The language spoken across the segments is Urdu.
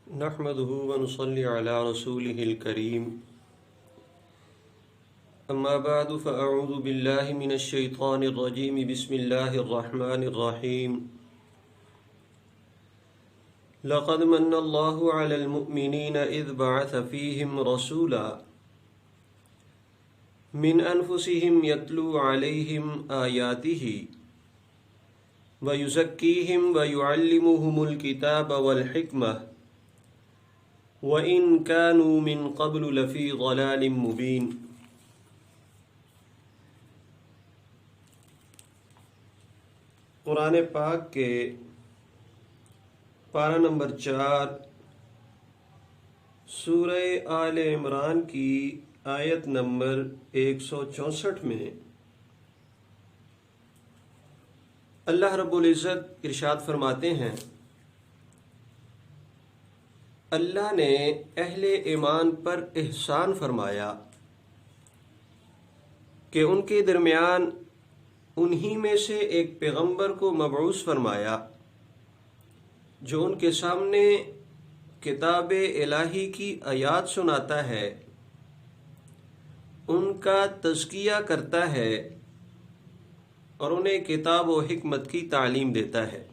نحمده ونصلي على رسوله الكريم أما بعد فأعوذ بالله من الشيطان الرجيم بسم الله الرحمن الرحيم لقد من الله على المؤمنين إذ بعث فيهم رسولا من أنفسهم يتلو عليهم آياته ويزكيهم ويعلمهم الكتاب والحكمة وَإِن كَانُوا مِن قَبْلُ لَفِي ضَلَالٍ مُبِينٍ۔ قرآن پاک کے پارہ نمبر 4 سورہ آل عمران کی آیت نمبر 164 میں اللہ رب العزت ارشاد فرماتے ہیں، اللہ نے اہل ایمان پر احسان فرمایا کہ ان کے درمیان انہی میں سے ایک پیغمبر کو مبعوث فرمایا جو ان کے سامنے کتاب الہی کی آیات سناتا ہے، ان کا تزکیہ کرتا ہے اور انہیں کتاب و حکمت کی تعلیم دیتا ہے،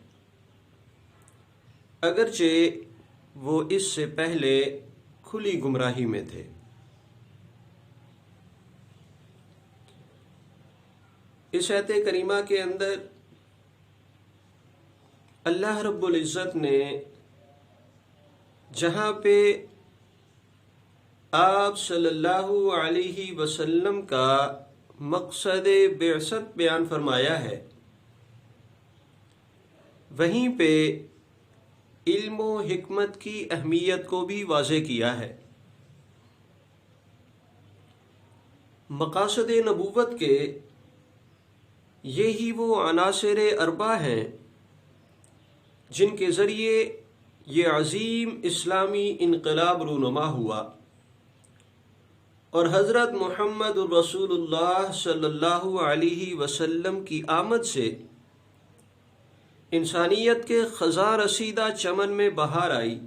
اگرچہ وہ اس سے پہلے کھلی گمراہی میں تھے۔ اس آیت کریمہ کے اندر اللہ رب العزت نے جہاں پہ آپ صلی اللہ علیہ وسلم کا مقصد بعثت بیان فرمایا ہے، وہیں پہ علم و حکمت کی اہمیت کو بھی واضح کیا ہے۔ مقاصد نبوت کے یہی وہ عناصر اربع ہیں جن کے ذریعے یہ عظیم اسلامی انقلاب رونما ہوا اور حضرت محمد رسول اللہ صلی اللہ علیہ وسلم کی آمد سے انسانیت کے خزاں رسیدہ چمن میں بہار آئی۔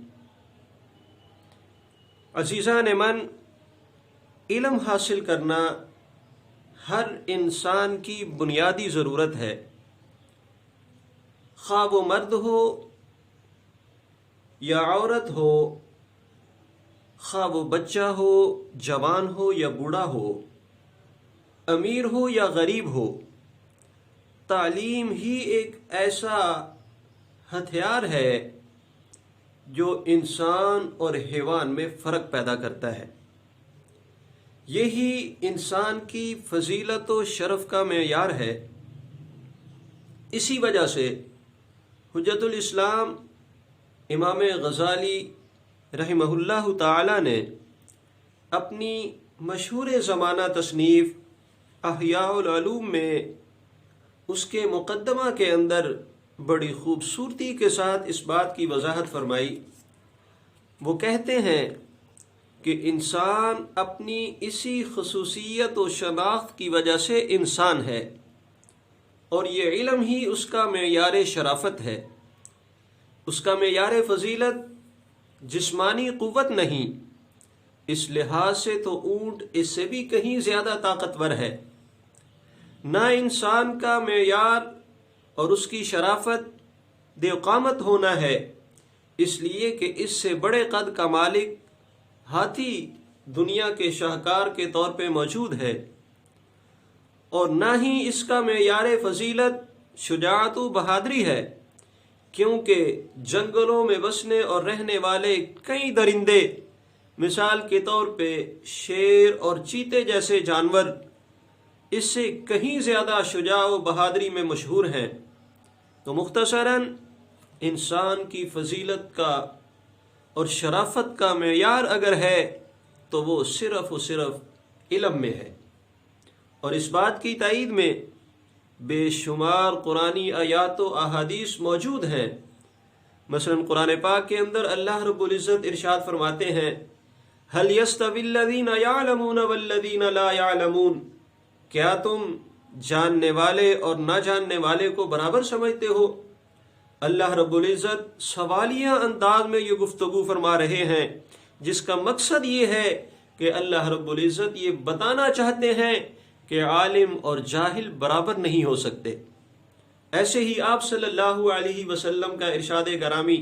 عزیزان من، علم حاصل کرنا ہر انسان کی بنیادی ضرورت ہے، خواہ وہ مرد ہو یا عورت ہو، خواہ وہ بچہ ہو، جوان ہو یا بوڑھا ہو، امیر ہو یا غریب ہو۔ تعلیم ہی ایک ایسا ہتھیار ہے جو انسان اور حیوان میں فرق پیدا کرتا ہے، یہی انسان کی فضیلت و شرف کا معیار ہے۔ اسی وجہ سے حجت الاسلام امام غزالی رحمہ اللہ تعالی نے اپنی مشہور زمانہ تصنیف احیاء العلوم میں اس کے مقدمہ کے اندر بڑی خوبصورتی کے ساتھ اس بات کی وضاحت فرمائی۔ وہ کہتے ہیں کہ انسان اپنی اسی خصوصیت و شناخت کی وجہ سے انسان ہے، اور یہ علم ہی اس کا معیار شرافت ہے، اس کا معیار فضیلت جسمانی قوت نہیں۔ اس لحاظ سے تو اونٹ اس سے بھی کہیں زیادہ طاقتور ہے۔ نہ انسان کا معیار اور اس کی شرافت دیو قامت ہونا ہے، اس لیے کہ اس سے بڑے قد کا مالک ہاتھی دنیا کے شاہکار کے طور پہ موجود ہے، اور نہ ہی اس کا معیار فضیلت شجاعت و بہادری ہے، کیونکہ جنگلوں میں بسنے اور رہنے والے کئی درندے مثال کے طور پہ شیر اور چیتے جیسے جانور اس سے کہیں زیادہ شجاع و بہادری میں مشہور ہیں۔ تو مختصراً انسان کی فضیلت کا اور شرافت کا معیار اگر ہے تو وہ صرف و صرف علم میں ہے، اور اس بات کی تائید میں بے شمار قرآنی آیات و احادیث موجود ہیں۔ مثلا قرآن پاک کے اندر اللہ رب العزت ارشاد فرماتے ہیں، هل يستوي الذين يعلمون والذين لا يعلمون، کیا تم جاننے والے اور نہ جاننے والے کو برابر سمجھتے ہو؟ اللہ رب العزت سوالیہ انداز میں یہ گفتگو فرما رہے ہیں، جس کا مقصد یہ ہے کہ اللہ رب العزت یہ بتانا چاہتے ہیں کہ عالم اور جاہل برابر نہیں ہو سکتے۔ ایسے ہی آپ صلی اللہ علیہ وسلم کا ارشاد گرامی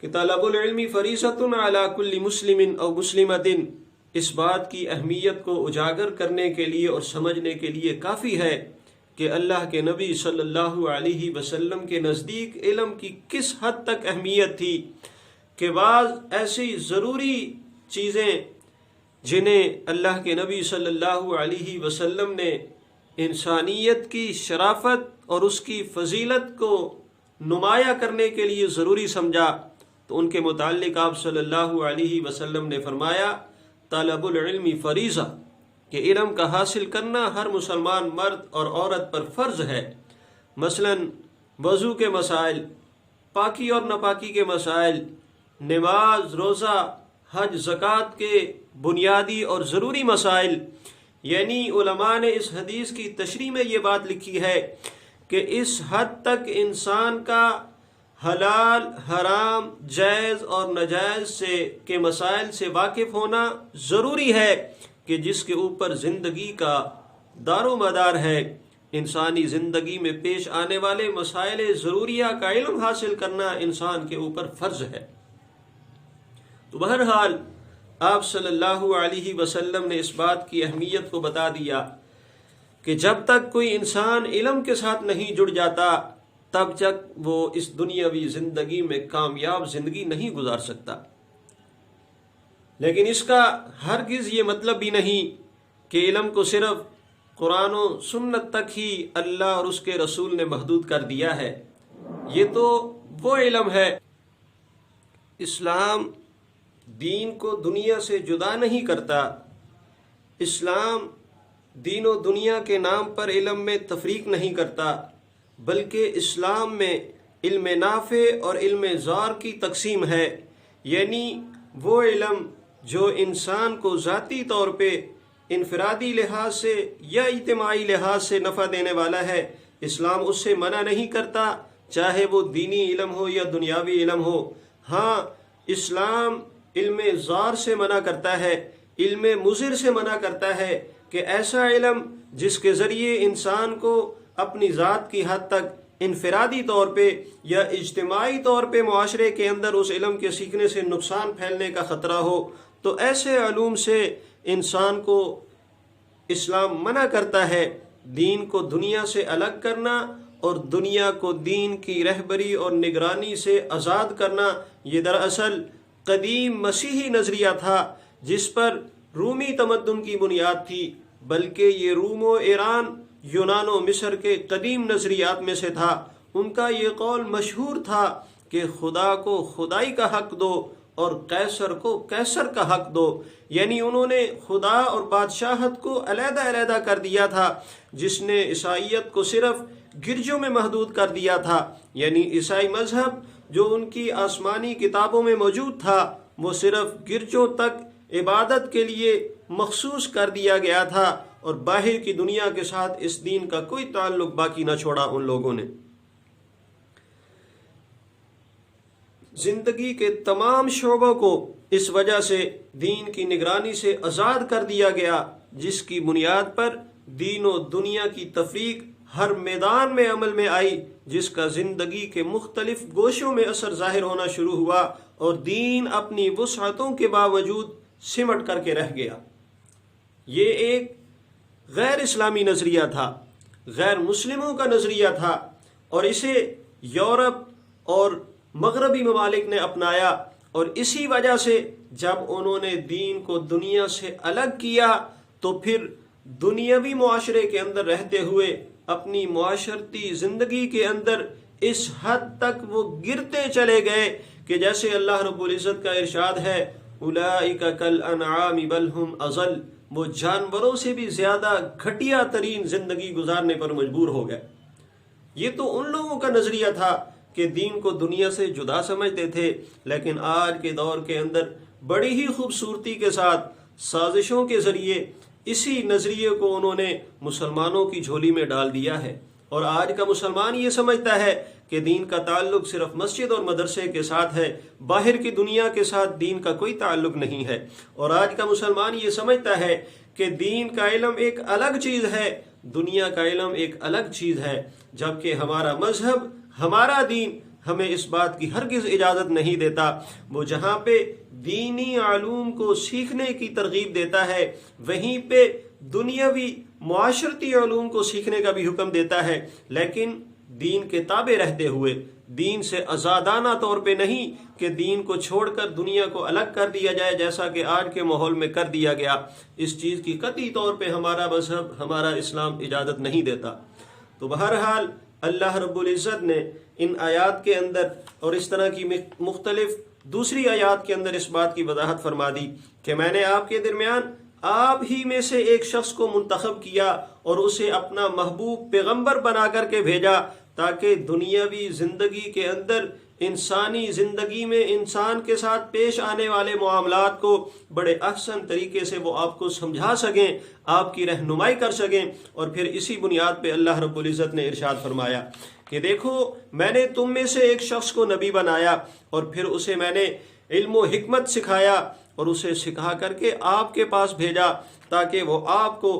کہ طلب العلم فریضۃ علی کل مسلم او مسلمۃ، اس بات کی اہمیت کو اجاگر کرنے کے لیے اور سمجھنے کے لیے کافی ہے کہ اللہ کے نبی صلی اللہ علیہ وسلم کے نزدیک علم کی کس حد تک اہمیت تھی کہ بعض ایسی ضروری چیزیں جنہیں اللہ کے نبی صلی اللہ علیہ وسلم نے انسانیت کی شرافت اور اس کی فضیلت کو نمایاں کرنے کے لیے ضروری سمجھا، تو ان کے متعلق آپ صلی اللہ علیہ وسلم نے فرمایا طلب العلم فریضہ، کہ علم کا حاصل کرنا ہر مسلمان مرد اور عورت پر فرض ہے۔ مثلا وضو کے مسائل، پاکی اور ناپاکی کے مسائل، نماز، روزہ، حج، زکوٰۃ کے بنیادی اور ضروری مسائل، یعنی علماء نے اس حدیث کی تشریح میں یہ بات لکھی ہے کہ اس حد تک انسان کا حلال، حرام، جائز اور ناجائز کے مسائل سے واقف ہونا ضروری ہے کہ جس کے اوپر زندگی کا دار و مدار ہے۔ انسانی زندگی میں پیش آنے والے مسائل ضروریہ کا علم حاصل کرنا انسان کے اوپر فرض ہے۔ تو بہرحال آپ صلی اللہ علیہ وسلم نے اس بات کی اہمیت کو بتا دیا کہ جب تک کوئی انسان علم کے ساتھ نہیں جڑ جاتا تب تک وہ اس دنیاوی زندگی میں کامیاب زندگی نہیں گزار سکتا۔ لیکن اس کا ہرگز یہ مطلب بھی نہیں کہ علم کو صرف قرآن و سنت تک ہی اللہ اور اس کے رسول نے محدود کر دیا ہے۔ یہ تو وہ علم ہے۔ اسلام دین کو دنیا سے جدا نہیں کرتا۔ اسلام دین و دنیا کے نام پر علم میں تفریق نہیں کرتا، بلکہ اسلام میں علم نافع اور علم زار کی تقسیم ہے، یعنی وہ علم جو انسان کو ذاتی طور پہ انفرادی لحاظ سے یا اجتماعی لحاظ سے نفع دینے والا ہے، اسلام اس سے منع نہیں کرتا، چاہے وہ دینی علم ہو یا دنیاوی علم ہو۔ ہاں، اسلام علم زار سے منع کرتا ہے، علم مضر سے منع کرتا ہے کہ ایسا علم جس کے ذریعے انسان کو اپنی ذات کی حد تک انفرادی طور پہ یا اجتماعی طور پہ معاشرے کے اندر اس علم کے سیکھنے سے نقصان پھیلنے کا خطرہ ہو، تو ایسے علوم سے انسان کو اسلام منع کرتا ہے۔ دین کو دنیا سے الگ کرنا اور دنیا کو دین کی رہبری اور نگرانی سے آزاد کرنا، یہ دراصل قدیم مسیحی نظریہ تھا جس پر رومی تمدن کی بنیاد تھی، بلکہ یہ روم و ایران، یونان و مصر کے قدیم نظریات میں سے تھا۔ ان کا یہ قول مشہور تھا کہ خدا کو خدائی کا حق دو اور قیصر کو قیصر کا حق دو، یعنی انہوں نے خدا اور بادشاہت کو علیحدہ علیحدہ کر دیا تھا، جس نے عیسائیت کو صرف گرجوں میں محدود کر دیا تھا، یعنی عیسائی مذہب جو ان کی آسمانی کتابوں میں موجود تھا وہ صرف گرجوں تک عبادت کے لیے مخصوص کر دیا گیا تھا، اور باہر کی دنیا کے ساتھ اس دین کا کوئی تعلق باقی نہ چھوڑا ان لوگوں نے۔ زندگی کے تمام شعبوں کو اس وجہ سے دین کی نگرانی سے آزاد کر دیا گیا، جس کی بنیاد پر دین و دنیا کی تفریق ہر میدان میں عمل میں آئی، جس کا زندگی کے مختلف گوشوں میں اثر ظاہر ہونا شروع ہوا، اور دین اپنی وسعتوں کے باوجود سمٹ کر کے رہ گیا۔ یہ ایک غیر اسلامی نظریہ تھا، غیر مسلموں کا نظریہ تھا، اور اسے یورپ اور مغربی ممالک نے اپنایا، اور اسی وجہ سے جب انہوں نے دین کو دنیا سے الگ کیا تو پھر دنیاوی معاشرے کے اندر رہتے ہوئے اپنی معاشرتی زندگی کے اندر اس حد تک وہ گرتے چلے گئے کہ جیسے اللہ رب العزت کا ارشاد ہے اولئک کالانعام بل ہم اضل، وہ جانوروں سے بھی زیادہ گھٹیا ترین زندگی گزارنے پر مجبور ہو گئے۔ یہ تو ان لوگوں کا نظریہ تھا کہ دین کو دنیا سے جدا سمجھتے تھے، لیکن آج کے دور کے اندر بڑی ہی خوبصورتی کے ساتھ سازشوں کے ذریعے اسی نظریے کو انہوں نے مسلمانوں کی جھولی میں ڈال دیا ہے، اور آج کا مسلمان یہ سمجھتا ہے کہ دین کا تعلق صرف مسجد اور مدرسے کے ساتھ ہے، باہر کی دنیا کے ساتھ دین کا کوئی تعلق نہیں ہے۔ اور آج کا مسلمان یہ سمجھتا ہے کہ دین کا علم ایک الگ چیز ہے، دنیا کا علم ایک الگ چیز ہے، جبکہ ہمارا مذہب، ہمارا دین ہمیں اس بات کی ہرگز اجازت نہیں دیتا۔ وہ جہاں پہ دینی علوم کو سیکھنے کی ترغیب دیتا ہے، وہیں پہ دنیاوی معاشرتی علوم کو سیکھنے کا بھی حکم دیتا ہے، لیکن دین کے تابع رہتے ہوئے، دین سے آزادانہ طور پہ نہیں کہ دین کو چھوڑ کر دنیا کو الگ کر دیا جائے، جیسا کہ آج کے ماحول میں کر دیا گیا۔ اس چیز کی قطعی طور پہ ہمارا مذہب، ہمارا اسلام اجازت نہیں دیتا۔ تو بہرحال اللہ رب العزت نے ان آیات کے اندر اور اس طرح کی مختلف دوسری آیات کے اندر اس بات کی وضاحت فرما دی کہ میں نے آپ کے درمیان آپ ہی میں سے ایک شخص کو منتخب کیا اور اسے اپنا محبوب پیغمبر بنا کر کے بھیجا، تاکہ دنیاوی زندگی کے اندر، انسانی زندگی میں انسان کے ساتھ پیش آنے والے معاملات کو بڑے احسن طریقے سے وہ آپ کو سمجھا سکیں، آپ کی رہنمائی کر سکیں۔ اور پھر اسی بنیاد پہ اللہ رب العزت نے ارشاد فرمایا کہ دیکھو، میں نے تم میں سے ایک شخص کو نبی بنایا اور پھر اسے میں نے علم و حکمت سکھایا اور اسے سکھا کر کے آپ کے پاس بھیجا، تاکہ وہ آپ کو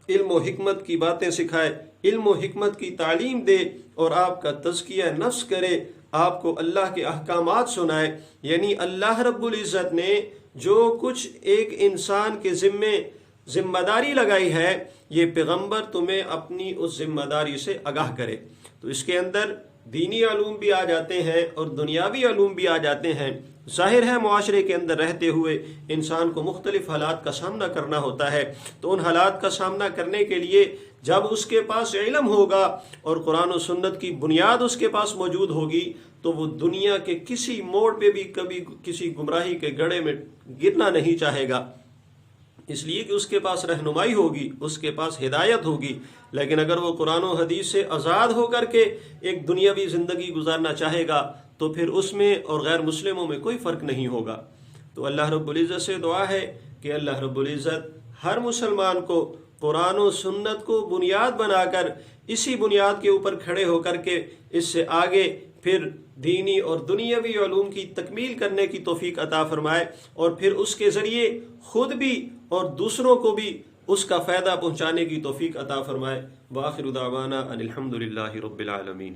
علم و حکمت کی باتیں سکھائے، علم و حکمت کی تعلیم دے اور آپ کا تزکیہ نفس کرے، آپ کو اللہ کے احکامات سنائے۔ یعنی اللہ رب العزت نے جو کچھ ایک انسان کے ذمہ داری لگائی ہے، یہ پیغمبر تمہیں اپنی اس ذمہ داری سے آگاہ کرے۔ تو اس کے اندر دینی علوم بھی آ جاتے ہیں اور دنیاوی علوم بھی آ جاتے ہیں۔ ظاہر ہے معاشرے کے اندر رہتے ہوئے انسان کو مختلف حالات کا سامنا کرنا ہوتا ہے، تو ان حالات کا سامنا کرنے کے لیے جب اس کے پاس علم ہوگا اور قرآن و سنت کی بنیاد اس کے پاس موجود ہوگی، تو وہ دنیا کے کسی موڑ پہ بھی کبھی کسی گمراہی کے گڑھے میں گرنا نہیں چاہے گا، اس لیے کہ اس کے پاس رہنمائی ہوگی، اس کے پاس ہدایت ہوگی۔ لیکن اگر وہ قرآن و حدیث سے آزاد ہو کر کے ایک دنیاوی زندگی گزارنا چاہے گا، تو پھر اس میں اور غیر مسلموں میں کوئی فرق نہیں ہوگا۔ تو اللہ رب العزت سے دعا ہے کہ اللہ رب العزت ہر مسلمان کو قرآن و سنت کو بنیاد بنا کر، اسی بنیاد کے اوپر کھڑے ہو کر کے اس سے آگے پھر دینی اور دنیاوی علوم کی تکمیل کرنے کی توفیق عطا فرمائے، اور پھر اس کے ذریعے خود بھی اور دوسروں کو بھی اس کا فائدہ پہنچانے کی توفیق عطا فرمائے۔ وآخر دعوانا ان الحمد للہ رب العالمین۔